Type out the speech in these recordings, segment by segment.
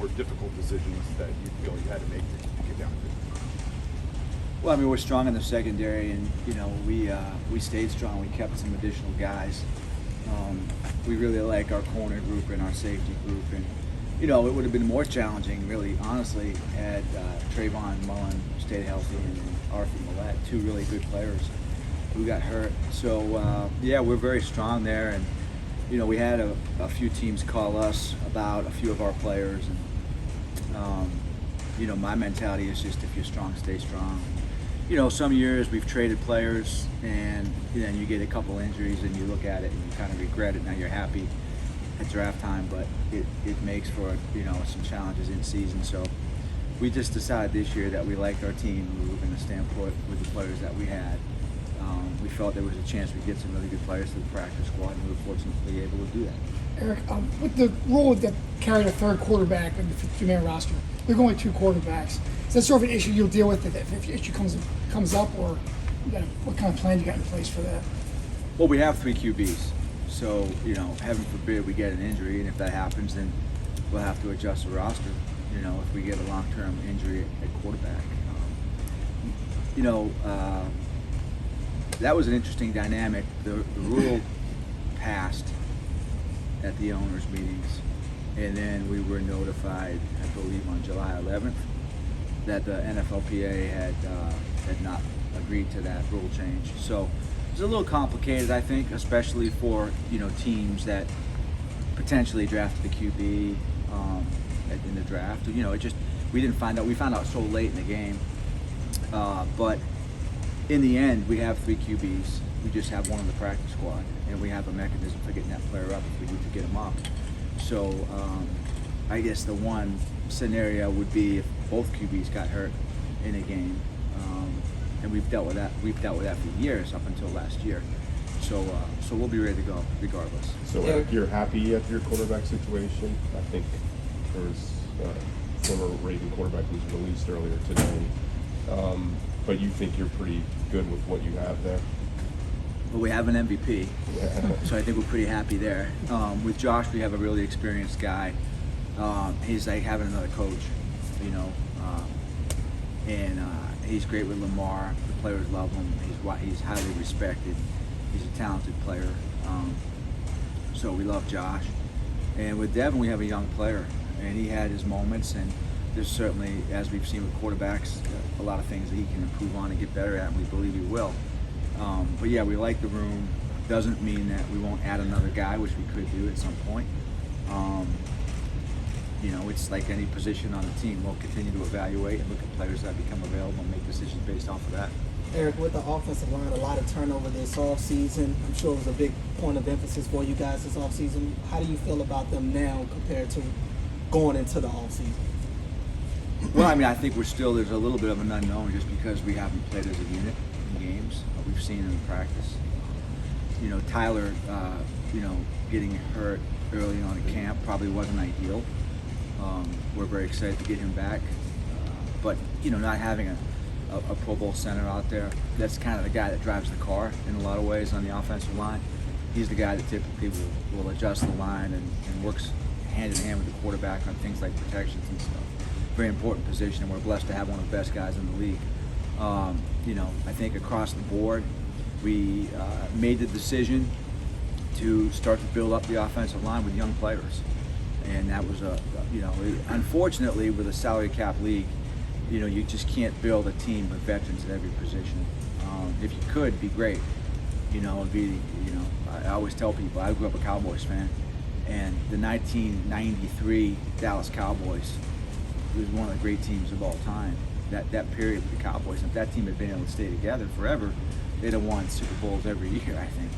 more difficult decisions that you feel you had to make to get down to? Well, I mean, we're strong in the secondary, and we stayed strong. We kept some additional guys. We really like our corner group and our safety group, and it would have been more challenging, really, honestly, had Trayvon Mullen stayed healthy and Arthur Millette, two really good players who got hurt. So we're very strong there, and we had a few teams call us about a few of our players, and my mentality is just if you're strong, stay strong. Some years we've traded players and then you get a couple injuries and you look at it and you kind of regret it. Now you're happy at draft time, but it makes for some challenges in season. So we just decided this year that we liked our team. We were going to stand put with the players that we had. We felt there was a chance we'd get some really good players to the practice squad, and we were fortunately able to do that. Eric, with the role that carried a third quarterback in the 52-man roster, there are only two quarterbacks. Is that sort of an issue you'll deal with if the issue comes up, or what kind of plan you got in place for that? Well, we have 3 QBs, so heaven forbid we get an injury, and if that happens, then we'll have to adjust the roster. If we get a long-term injury at quarterback, that was an interesting dynamic. The rule passed at the owners' meetings, and then we were notified, I believe, on July 11th that the NFLPA had not agreed to that rule change. So it's a little complicated, I think, especially for teams that potentially drafted the QB in the draft. We didn't find out. We found out so late in the game, but in the end, we have 3 QBs. We just have one in the practice squad, and we have a mechanism for getting that player up if we need to get him up. So I guess the one scenario would be if both QBs got hurt in a game, and we've dealt with that. We've dealt with that for years up until last year. So we'll be ready to go regardless. So Eric, you're happy at your quarterback situation? I think there was a former Raven quarterback who was released earlier today. But you think you're pretty good with what you have there? Well, we have an MVP, so I think we're pretty happy there. With Josh, we have a really experienced guy. He's like having another coach, and he's great with Lamar. The players love him. He's highly respected. He's a talented player. So we love Josh. And with Devin, we have a young player, and he had his moments, and there's certainly, as we've seen with quarterbacks, a lot of things that he can improve on and get better at, and we believe he will. But yeah, we like the room. Doesn't mean that we won't add another guy, which we could do at some point. It's like any position on the team. We'll continue to evaluate and look at players that become available and make decisions based off of that. Eric, with the offensive line, a lot of turnover this offseason. I'm sure it was a big point of emphasis for you guys this offseason. How do you feel about them now compared to going into the offseason? Well, I mean, I think there's a little bit of an unknown just because we haven't played as a unit in games. We've seen it in practice. Tyler, getting hurt early on in camp probably wasn't ideal. We're very excited to get him back. But, not having a Pro Bowl center out there, that's kind of the guy that drives the car in a lot of ways on the offensive line. He's the guy that typically will adjust the line and works hand in hand with the quarterback on things like protections and stuff. Very important position, and we're blessed to have one of the best guys in the league. I think across the board, we made the decision to start to build up the offensive line with young players. And that was unfortunately, with a salary cap league, you just can't build a team with veterans at every position. If you could, it'd be great. I always tell people, I grew up a Cowboys fan, and the 1993 Dallas Cowboys was one of the great teams of all time. That period with the Cowboys, if that team had been able to stay together forever, they'd have won Super Bowls every year, I think.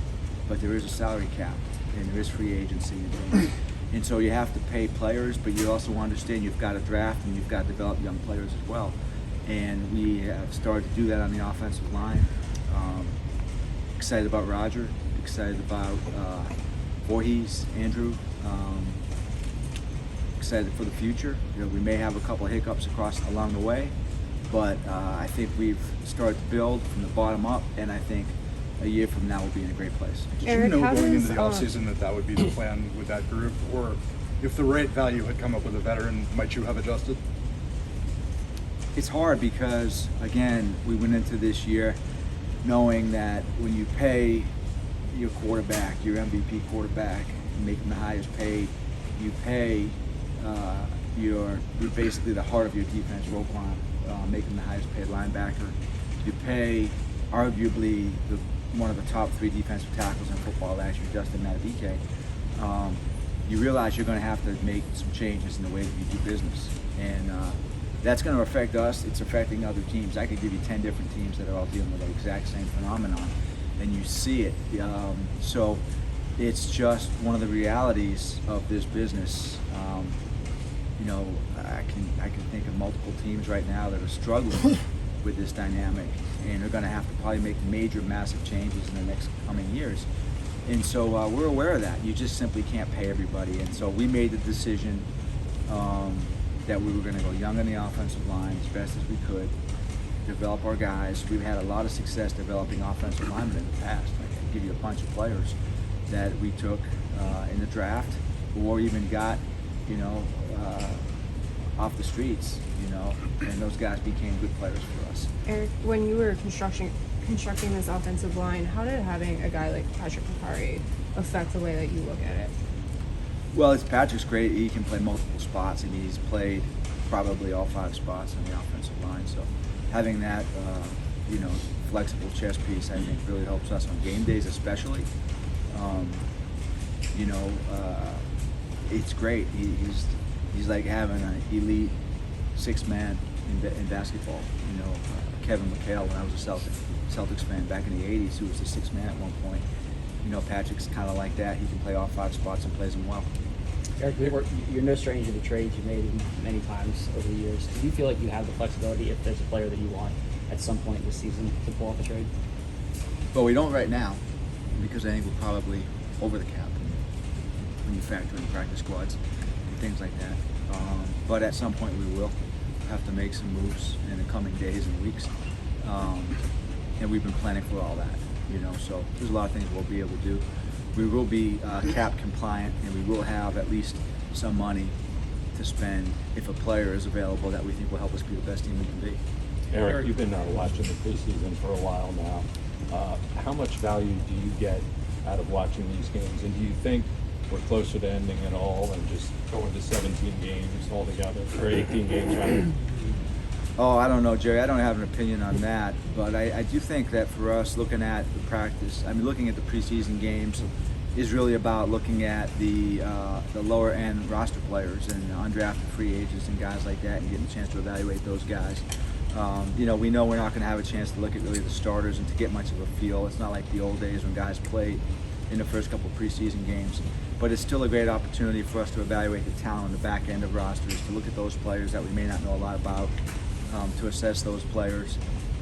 But there is a salary cap, and there is free agency and things. And so you have to pay players, but you also understand you've got to draft and you've got to develop young players as well. And we have started to do that on the offensive line. Excited about Roger, excited about Voorhees, Andrew. Excited for the future. We may have a couple of hiccups along the way, but I think we've started to build from the bottom up, and I think a year from now we'll be in a great place. Did you know going into the offseason that would be the plan with that group? Or If the rate value had come up with a veteran, might you have adjusted? It's hard because, again, we went into this year knowing that when you pay your quarterback, your MVP quarterback, and make him the highest paid, you pay you're basically the heart of your defense, Roquan, make him the highest paid linebacker. You pay arguably one of the top 3 defensive tackles in football last year, Justin Madubuike. You realize you're going to have to make some changes in the way that you do business, and that's going to affect us. It's affecting other teams. I could give you 10 different teams that are all dealing with the exact same phenomenon, and you see it. So it's just one of the realities of this business. You know, I can think of multiple teams right now that are struggling with this dynamic, and are going to have to probably make major, massive changes in the next coming years. And so we're aware of that. You just simply can't pay everybody. And so we made the decision that we were going to go young on the offensive line as best as we could, develop our guys. We've had a lot of success developing offensive linemen in the past. I can give you a bunch of players that we took in the draft, or even got, you know, off the streets, you know, and those guys became good players for us. Eric, when you were constructing this offensive line, how did having a guy like Patrick Bakari affect the way that you look at it? Well, Patrick's great. He can play multiple spots, and he's played probably all 5 spots on the offensive line. So having that, you know, flexible chess piece, I think, really helps us on game days, especially. You know, it's great. He's like having an elite 6th man in basketball. You know, Kevin McHale, when I was a Celtics fan back in the 80s, who was the 6th man at one point. You know, Patrick's kind of like that. He can play all 5 spots and plays them well. Eric, you're no stranger to trades. You've made many times over the years. Do you feel like you have the flexibility if there's a player that you want at some point this season to pull off a trade? Well, we don't right now, because I think we're probably over the cap when you factor in practice squads and things like that. But at some point we will have to make some moves in the coming days and weeks. And we've been planning for all that, you know, so there's a lot of things we'll be able to do. We will be cap compliant, and we will have at least some money to spend if a player is available that we think will help us be the best team we can be. Eric, you've been watching the preseason for a while now. How much value do you get out of watching these games, and do you think we're closer to ending it all and just going to 17 games altogether, or 18 games rather? Oh, I don't know, Jerry. I don't have an opinion on that, but I do think that for us, looking at the practice, I mean, looking at the preseason games is really about looking at the lower end roster players and undrafted free agents and guys like that, and getting a chance to evaluate those guys. You know, we know we're not going to have a chance to look at really the starters and to get much of a feel. It's not like the old days when guys played in the first couple of preseason games, but it's still a great opportunity for us to evaluate the talent on the back end of rosters, to look at those players that we may not know a lot about, to assess those players,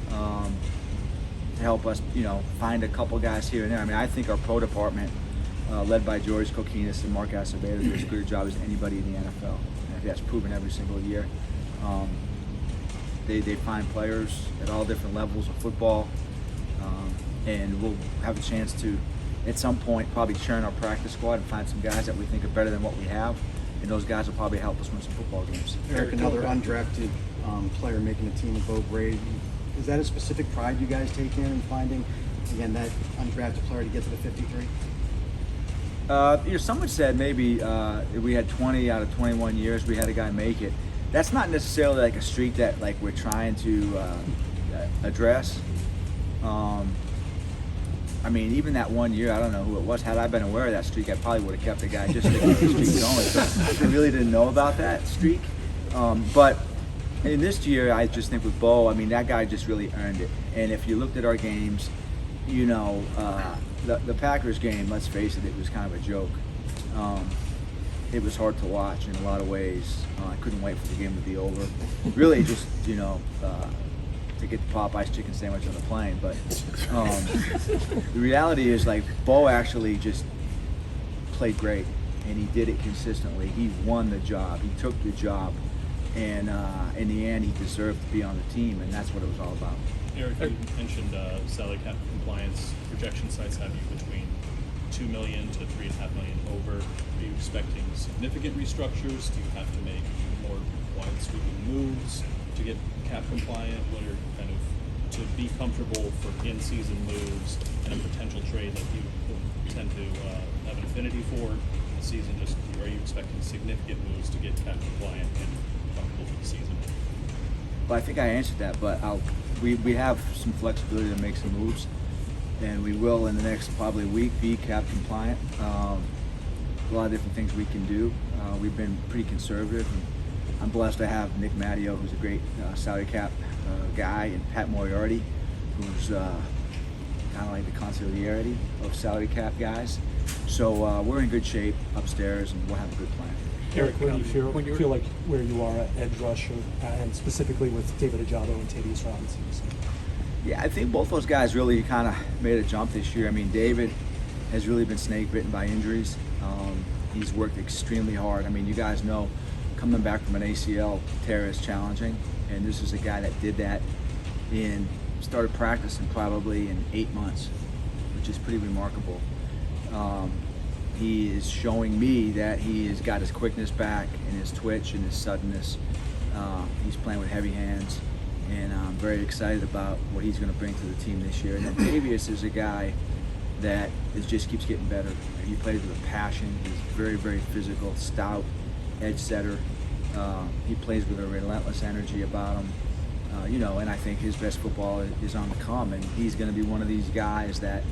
to help us, you know, find a couple guys here and there. I mean, I think our pro department, led by George Kokinis and Mark Acevedo, do as good a job as anybody in the NFL. And that's proven every single year. They find players at all different levels of football, and we'll have a chance to, at some point, probably churn our practice squad and find some guys that we think are better than what we have, and those guys will probably help us win some football games. Eric, another undrafted player making a team of Bo grade. Is that a specific pride you guys take in finding, again, that undrafted player to get to the 53? You know, someone said maybe if we had 20 out of 21 years, we had a guy make it. That's not necessarily like a streak that like we're trying to address. I mean, even that one year, I don't know who it was. Had I been aware of that streak, I probably would have kept the guy just to keep the streak going. So I really didn't know about that streak. But in this year, I just think with Bo, I mean, that guy just really earned it. And if you looked at our games, you know, the Packers game, let's face it, it was kind of a joke. It was hard to watch in a lot of ways. I couldn't wait for the game to be over. Really just, you know, to get the Popeye's chicken sandwich on the plane. But the reality is, like, Bo actually just played great, and he did it consistently. He won the job. He took the job. And in the end, he deserved to be on the team, and that's what it was all about. Eric, you mentioned salary cap compliance. Projection sites have you between $2 million to $3.5 million over. Are you expecting significant restructures? Do you have to make more wide sweeping moves to get cap compliant? What are kind of to be comfortable for in-season moves and a potential trade that you tend to have an affinity for in the season? Just are you expecting significant moves to get cap compliant and comfortable for the season? Well, I think I answered that, but we have some flexibility to make some moves, and we will in the next probably week be cap compliant. A lot of different things we can do. We've been pretty conservative, and I'm blessed to have Nick Matteo, who's a great salary cap guy, and Pat Moriarty, who's kind of like the consigliere of salary cap guys. So we're in good shape upstairs, and we'll have a good plan. Eric, when you feel like where you are at edge rusher, and specifically with David Ajabo and Tavius Robinson? Yeah, I think both those guys really kind of made a jump this year. I mean, David has really been snake bitten by injuries. He's worked extremely hard. I mean, you guys know coming back from an ACL tear is challenging, and this is a guy that did that started practicing probably in 8 months, which is pretty remarkable. He is showing me that he has got his quickness back and his twitch and his suddenness. He's playing with heavy hands, and I'm very excited about what he's going to bring to the team this year. And then Tavius is a guy that just keeps getting better. He plays with a passion. He's very, very physical, stout, edge setter. He plays with a relentless energy about him. And I think his best football is on the come, and he's going to be one of these guys that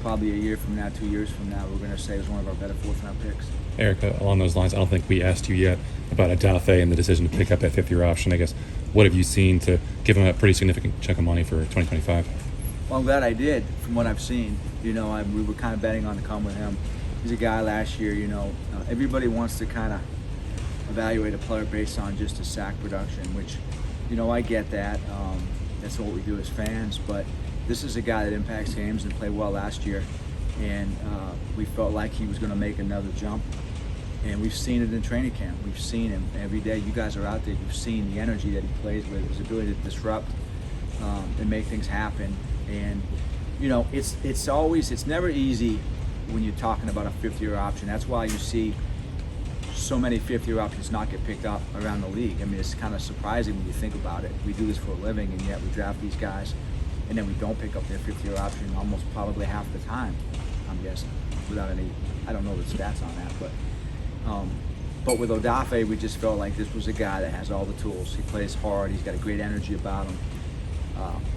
probably a year from now, 2 years from now, we're going to say is one of our better fourth-round picks. Eric, along those lines, I don't think we asked you yet about Adafe and the decision to pick up that fifth-year option. I guess, what have you seen to give him a pretty significant chunk of money for 2025? Well, I'm glad I did from what I've seen. We were kind of betting on the come with him. He's a guy last year, everybody wants to kind of evaluate a player based on just a sack production, which, I get that. That's what we do as fans, but this is a guy that impacts games and played well last year, and we felt like he was going to make another jump, and we've seen it in training camp. We've seen him every day. You guys are out there. You've seen the energy that he plays with, his ability to disrupt and make things happen. And it's never easy when you're talking about a fifth-year option. That's why you see so many fifth-year options not get picked up around the league. I mean, it's kind of surprising when you think about it. We do this for a living, and yet we draft these guys, and then we don't pick up their fifth-year option almost probably half the time, I'm guessing, without any, I don't know the stats on that, but with Adafe, we just felt like this was a guy that has all the tools. He plays hard. He's got a great energy about him.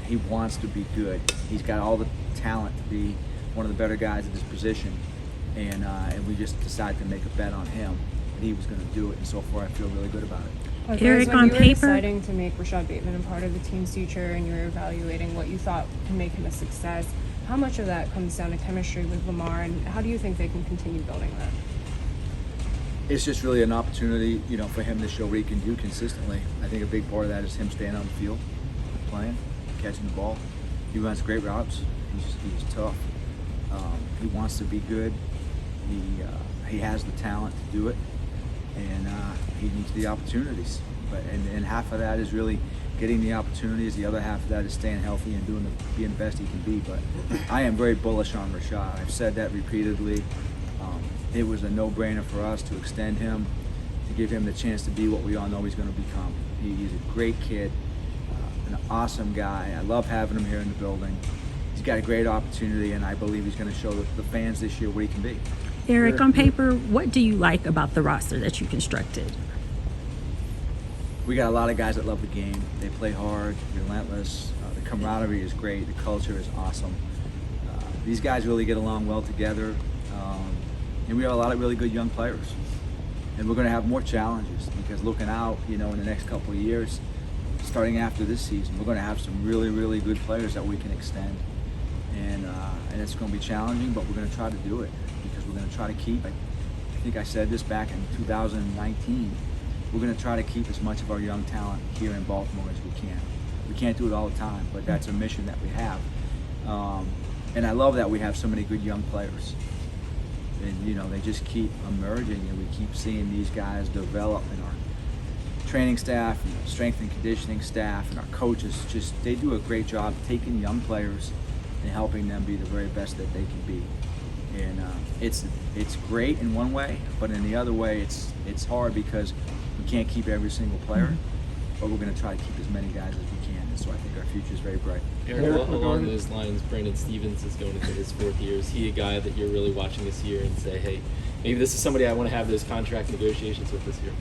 He wants to be good. He's got all the talent to be one of the better guys at this position, and we just decided to make a bet on him, and he was going to do it, and so far I feel really good about it. Okay, Eric, when on you were paper- deciding to make Rashad Bateman a part of the team's future and you were evaluating what you thought can make him a success, how much of that comes down to chemistry with Lamar, and how do you think they can continue building that? It's just really an opportunity, for him to show what he can do consistently. I think a big part of that is him staying on the field, playing, catching the ball. He runs great routes. He's tough. He wants to be good. He has the talent to do it, and he needs the opportunities. And half of that is really getting the opportunities. The other half of that is staying healthy and being the best he can be. But I am very bullish on Rashad. I've said that repeatedly. It was a no-brainer for us to extend him, to give him the chance to be what we all know he's going to become. He's a great kid, an awesome guy. I love having him here in the building. He's got a great opportunity, and I believe he's going to show the fans this year what he can be. Eric, on paper, what do you like about the roster that you constructed? We got a lot of guys that love the game. They play hard, relentless. The camaraderie is great. The culture is awesome. These guys really get along well together. And we have a lot of really good young players. And we're going to have more challenges because looking out, in the next couple of years, starting after this season, we're going to have some really, really good players that we can extend. And it's going to be challenging, but we're going to try to do it because we're going to try to keep, I think I said this back in 2019, we're going to try to keep as much of our young talent here in Baltimore as we can. We can't do it all the time, but that's a mission that we have. And I love that we have so many good young players. And, they just keep emerging, and we keep seeing these guys develop, and our training staff and our strength and conditioning staff and our coaches, they do a great job taking young players and helping them be the very best that they can be. And it's great in one way, but in the other way, it's hard because we can't keep every single player, but we're going to try to keep as many guys as we can. And so I think our future is very bright. Eric, along those lines, Brandon Stevens is going into his 4th year. Is he a guy that you're really watching this year and say, hey, maybe this is somebody I want to have those contract negotiations with this year?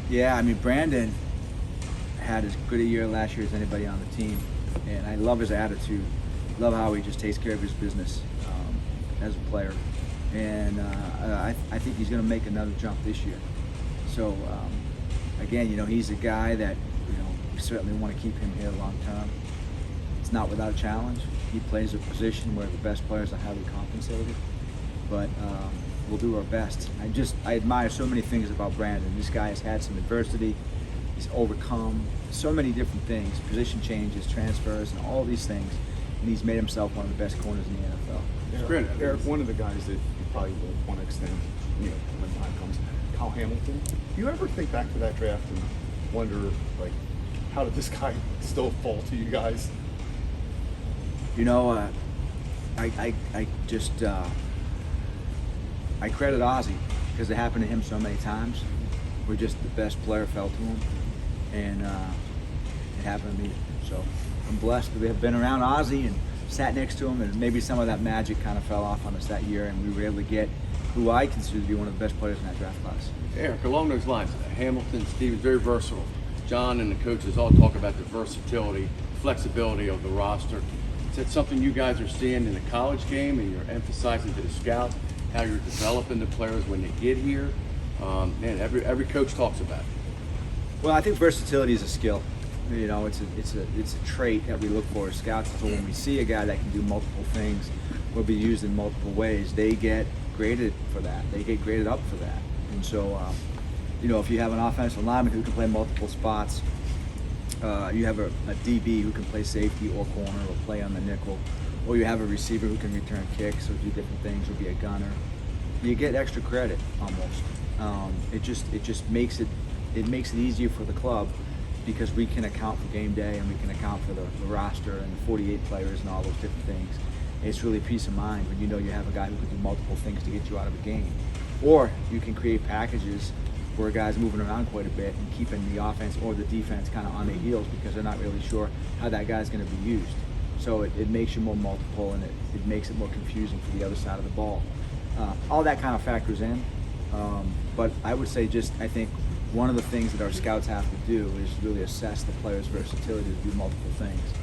Yeah, I mean, Brandon had as good a year last year as anybody on the team, and I love his attitude. Love how he just takes care of his business as a player, and I think he's going to make another jump this year. So again, he's a guy that we certainly want to keep him here long term. It's not without challenge. He plays a position where the best players are highly compensated, but we'll do our best. I admire so many things about Brandon. This guy has had some adversity. He's overcome so many different things, position changes, transfers, and all these things, and he's made himself one of the best corners in the NFL. Eric, one of the guys that you probably will want to extend, when time comes, Kyle Hamilton. Do you ever think back to that draft and wonder, like, how did this guy still fall to you guys? I credit Ozzie because it happened to him so many times. We're just the best player fell to him, and it happened to me. So I'm blessed to have been around Ozzie and sat next to him, and maybe some of that magic kind of fell off on us that year, and we were able to get who I consider to be one of the best players in that draft class. Eric, along those lines, Hamilton, Stevens, very versatile. John and the coaches all talk about the versatility, flexibility of the roster. Is that something you guys are seeing in the college game and you're emphasizing to the scouts, how you're developing the players when they get here? Man, every coach talks about it. Well, I think versatility is a skill. It's a trait that we look for as scouts. So when we see a guy that can do multiple things or be used in multiple ways, they get graded for that. They get graded up for that. And so, if you have an offensive lineman who can play multiple spots, you have a DB who can play safety or corner or play on the nickel, or you have a receiver who can return kicks or do different things or be a gunner, you get extra credit almost. It just makes it easier for the club because we can account for game day and we can account for the roster and the 48 players and all those different things. It's really peace of mind when you have a guy who can do multiple things to get you out of a game. Or you can create packages where a guy's moving around quite a bit and keeping the offense or the defense kind of on their heels because they're not really sure how that guy's going to be used. So it makes you more multiple and it makes it more confusing for the other side of the ball. All that kind of factors in. But I would say I think one of the things that our scouts have to do is really assess the player's versatility to do multiple things.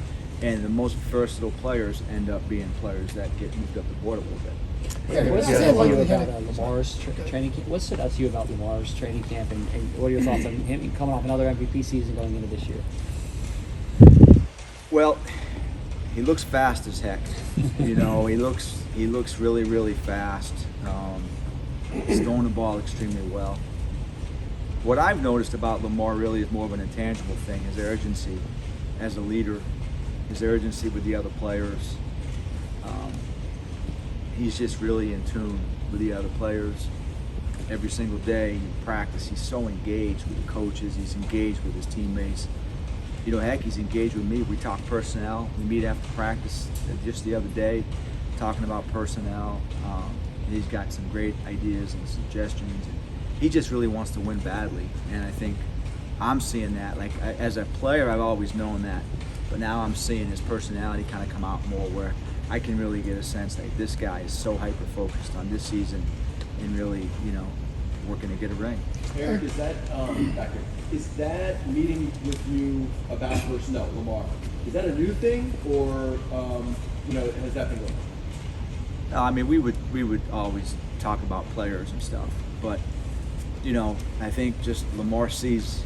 And the most versatile players end up being players that get moved up the board a little bit. What stood out to you about Lamar's training camp? What stood out to you about Lamar's training camp, and what are your thoughts on him coming off another MVP season going into this year? Well, he looks fast as heck. He looks really, really fast. He's throwing the ball extremely well. What I've noticed about Lamar really is more of an intangible thing, his urgency as a leader, his urgency with the other players. He's just really in tune with the other players. Every single day in practice, he's so engaged with the coaches, he's engaged with his teammates. Heck, he's engaged with me. We talk personnel. We meet after practice just the other day, talking about personnel. He's got some great ideas and suggestions. And he just really wants to win badly. And I think I'm seeing that. Like, as a player, I've always known that. But now I'm seeing his personality kind of come out more where I can really get a sense that this guy is so hyper-focused on this season and really, working to get a ring. Eric, is that meeting with you about personnel, Lamar? Is that a new thing, or has that been going on? I mean, we would always talk about players and stuff, but I think just Lamar sees.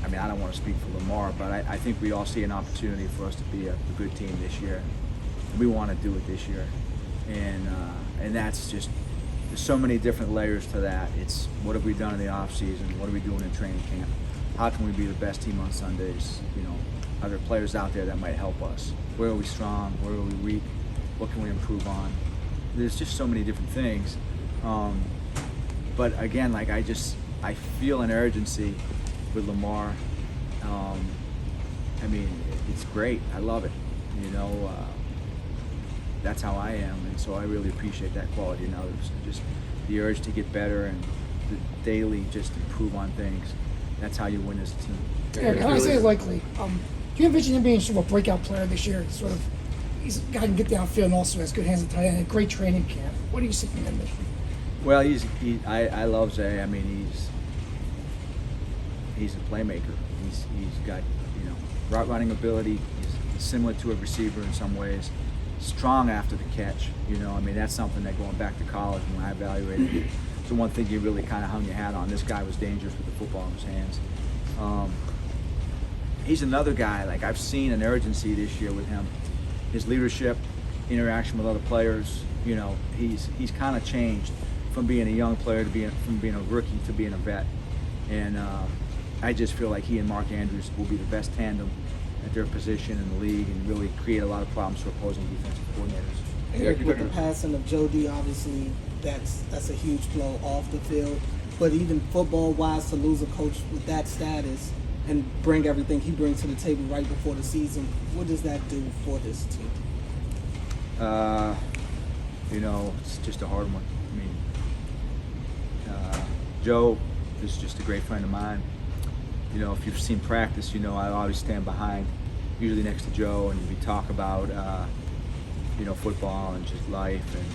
I mean, I don't want to speak for Lamar, but I think we all see an opportunity for us to be a good team this year. We want to do it this year, and that's just. There's so many different layers to that. It's what have we done in the off season? What are we doing in training camp? How can we be the best team on Sundays? Are there players out there that might help us? Where are we strong? Where are we weak? What can we improve on? There's just so many different things. But again, like I feel an urgency with Lamar. I mean, it's great. I love it. that's how I am, and so I really appreciate that quality in others. Just the urge to get better and the daily just improve on things. That's how you win as a team. Yeah, can I say likely? Do you envision him being sort of a breakout player this year? Sort of, he's a guy who can get downfield and also has good hands and tight end. And a great training camp. What do you see from him this year? Well, I love Zay. I mean, he's a playmaker. He's got, you know, route running ability. He's similar to a receiver in some ways. Strong after the catch. You know, I mean, that's something that going back to college when I evaluated it, it's the one thing you really kind of hung your hat on. This guy was dangerous with the football in his hands. He's another guy, like I've seen an urgency this year with him. His leadership, interaction with other players, you know, he's kind of changed from being a young player to from being a rookie to being a vet. And I just feel like he and Mark Andrews will be the best tandem at their position in the league and really create a lot of problems for opposing defensive coordinators. Eric, with the passing of Joe D, obviously that's a huge blow off the field. But even football-wise, to lose a coach with that status and bring everything he brings to the table right before the season, what does that do for this team? You know, it's just a hard one. I mean, Joe is just a great friend of mine. You know, if you've seen practice, you know I always stand behind, usually next to Joe, and we talk about, you know, football and just life and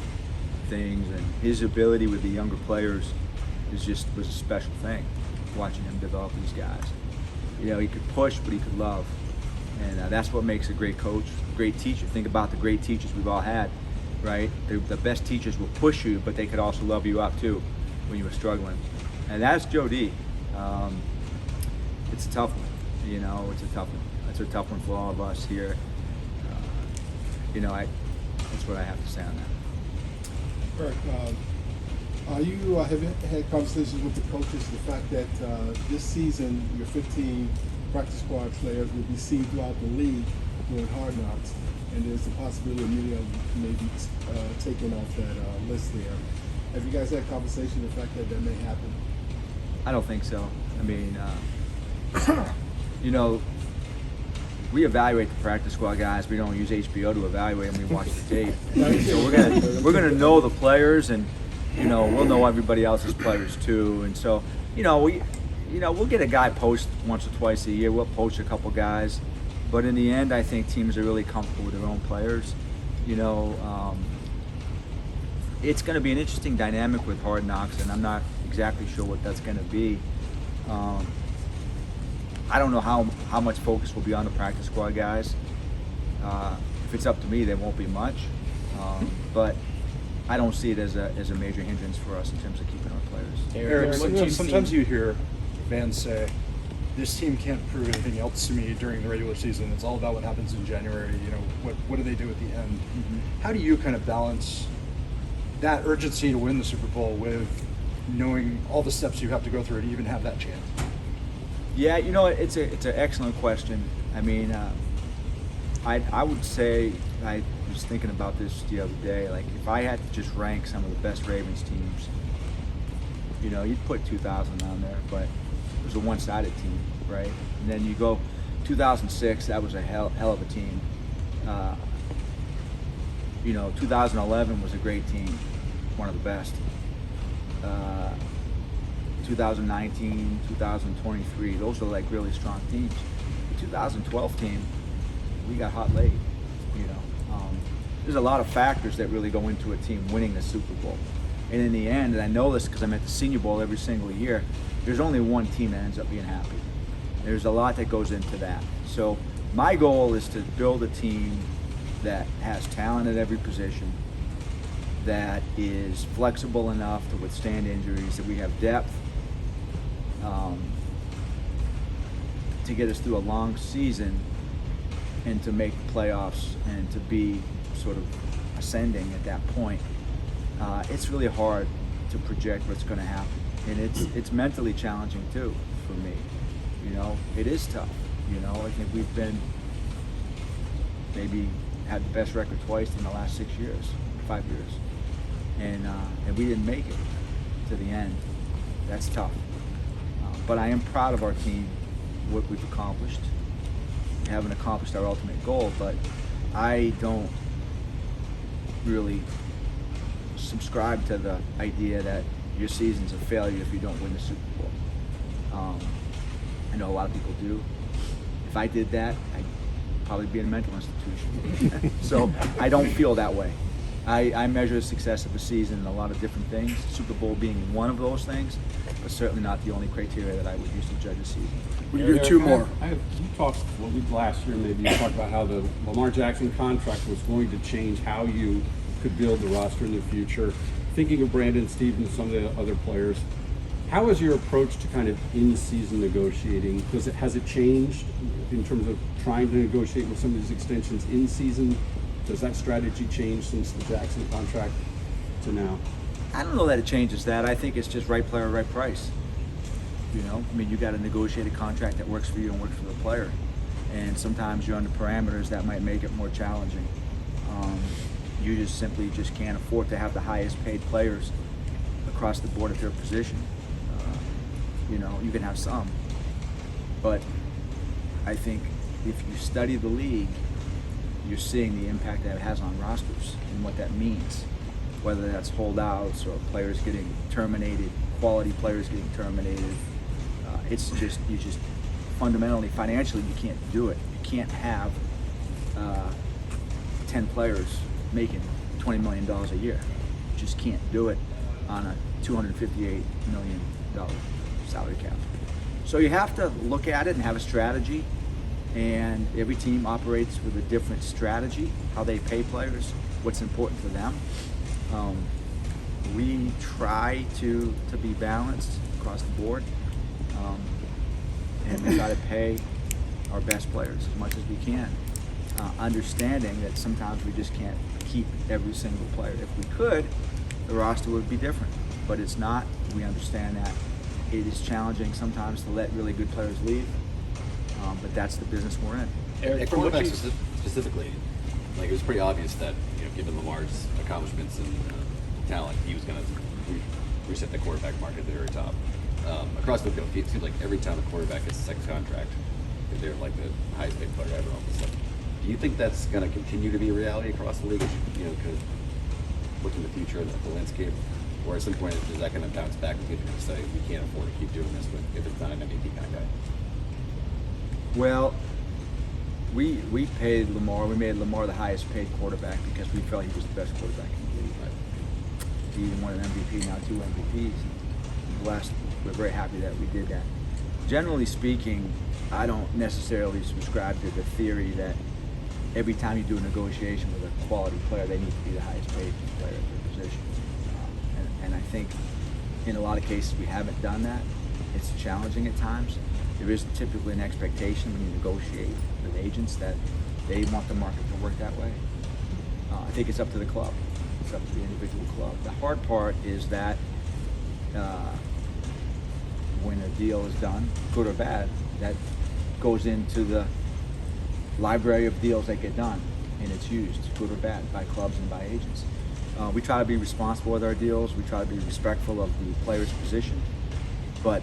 things. And his ability with the younger players was a special thing, watching him develop these guys. You know, he could push, but he could love. And that's what makes a great coach, a great teacher. Think about the great teachers we've all had, right? The best teachers will push you, but they could also love you up too when you were struggling. And that's Joe D. It's a tough one, you know, it's a tough one. It's a tough one for all of us here. You know, that's what I have to say on that. Eric, you have had conversations with the coaches, the fact that this season your 15 practice squad players will be seen throughout the league doing hard knocks, and there's the possibility of many of them maybe taken off that list there. Have you guys had conversation the fact that may happen? I don't think so. I mean, you know, we evaluate the practice squad guys. We don't use HBO to evaluate them. We watch the tape. So we're gonna know the players, and you know we'll know everybody else's players too. And so we'll get a guy post once or twice a year. We'll poach a couple guys, but in the end, I think teams are really comfortable with their own players. You know, it's going to be an interesting dynamic with Hard Knocks, and I'm not exactly sure what that's going to be. I don't know how much focus will be on the practice squad guys. If it's up to me, there won't be much. But I don't see it as a major hindrance for us in terms of keeping our players. Eric, sometimes you hear fans say, "This team can't prove anything else to me during the regular season. It's all about what happens in January. You know, what do they do at the end?" Mm-hmm. How do you kind of balance that urgency to win the Super Bowl with knowing all the steps you have to go through to even have that chance? Yeah, you know, it's an excellent question. I mean, I would say, I was thinking about this the other day, like if I had to just rank some of the best Ravens teams, you know, you'd put 2000 on there, but it was a one-sided team, right? And then you go 2006, that was a hell of a team. You know, 2011 was a great team, one of the best. 2019, 2023, those are like really strong teams. The 2012 team, we got hot late, you know. There's a lot of factors that really go into a team winning the Super Bowl. And in the end, and I know this because I'm at the Senior Bowl every single year, there's only one team that ends up being happy. There's a lot that goes into that. So my goal is to build a team that has talent at every position, that is flexible enough to withstand injuries, that we have depth to get us through a long season and to make the playoffs and to be sort of ascending at that point. It's really hard to project what's going to happen, and it's mentally challenging too for me. You know, it is tough. You know, I think we've been maybe had the best record twice in the last 5 years, and we didn't make it to the end. That's tough. But I am proud of our team, what we've accomplished. We haven't accomplished our ultimate goal, but I don't really subscribe to the idea that your season's a failure if you don't win the Super Bowl. I know a lot of people do. If I did that, I'd probably be in a mental institution. So I don't feel that way. I measure the success of a season in a lot of different things, Super Bowl being one of those things, but certainly not the only criteria that I would use to judge a season. We do two more. You talked last year, maybe you talked about how the Lamar Jackson contract was going to change how you could build the roster in the future. Thinking of Brandon Stevens and some of the other players, how is your approach to kind of in-season negotiating? Has it changed in terms of trying to negotiate with some of these extensions in season? Does that strategy change since the Jackson contract to now? I don't know that it changes that. I think it's just right player, right price. You know, I mean, you got to negotiate a contract that works for you and works for the player. And sometimes you're under parameters that might make it more challenging. You just simply can't afford to have the highest paid players across the board at their position. You know, you can have some, but I think if you study the league, you're seeing the impact that it has on rosters and what that means, whether that's holdouts or players getting terminated, quality players getting terminated. It's just, fundamentally, financially, you can't do it. You can't have 10 players making $20 million a year. You just can't do it on a $258 million salary cap. So you have to look at it and have a strategy, and every team operates with a different strategy, how they pay players, what's important for them. We try to be balanced across the board, and we try to pay our best players as much as we can, understanding that sometimes we just can't keep every single player. If we could, the roster would be different, but it's not. We understand that it is challenging sometimes to let really good players leave, but that's the business we're in. At quarterback specifically, like it was pretty obvious that, you know, given Lamar's accomplishments and talent, he was going to reset the quarterback market at the very top. Across the field, it seems like every time a quarterback gets a second contract, they're like the highest paid player ever on the sudden. Do you think that's going to continue to be a reality across the league? You know, because look in the future at the landscape, or at some point is that going to bounce back and people are going to say we can't afford to keep doing this if it's not an MVP kind of guy? Well, we paid Lamar. We made Lamar the highest paid quarterback because we felt he was the best quarterback in the league. He even won an MVP, now 2 MVPs. We're very happy that we did that. Generally speaking, I don't necessarily subscribe to the theory that every time you do a negotiation with a quality player, they need to be the highest paid player at their position. And I think in a lot of cases we haven't done that. It's challenging at times. There is typically an expectation when you negotiate with agents that they want the market to work that way. I think it's up to the club. It's up to the individual club. The hard part is that when a deal is done, good or bad, that goes into the library of deals that get done, and it's used, good or bad, by clubs and by agents. We try to be responsible with our deals. We try to be respectful of the player's position, but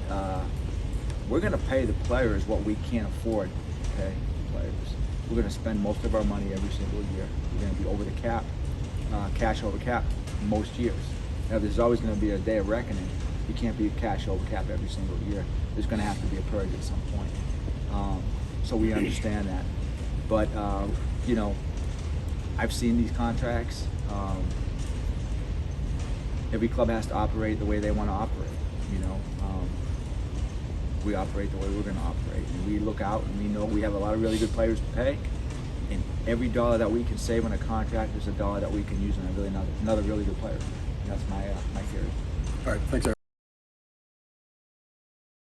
we're going to pay the players what we can't afford to pay the players. We're going to spend most of our money every single year. We're going to be over the cap, cash over cap most years. Now, there's always going to be a day of reckoning. You can't be cash over cap every single year. There's going to have to be a purge at some point. So we understand that. But, you know, I've seen these contracts. Every club has to operate the way they want to operate, you know. We operate the way we're going to operate. And we look out and we know we have a lot of really good players to pay. And every dollar that we can save on a contract is a dollar that we can use on another really good player. And that's my theory. All right, thanks, Eric.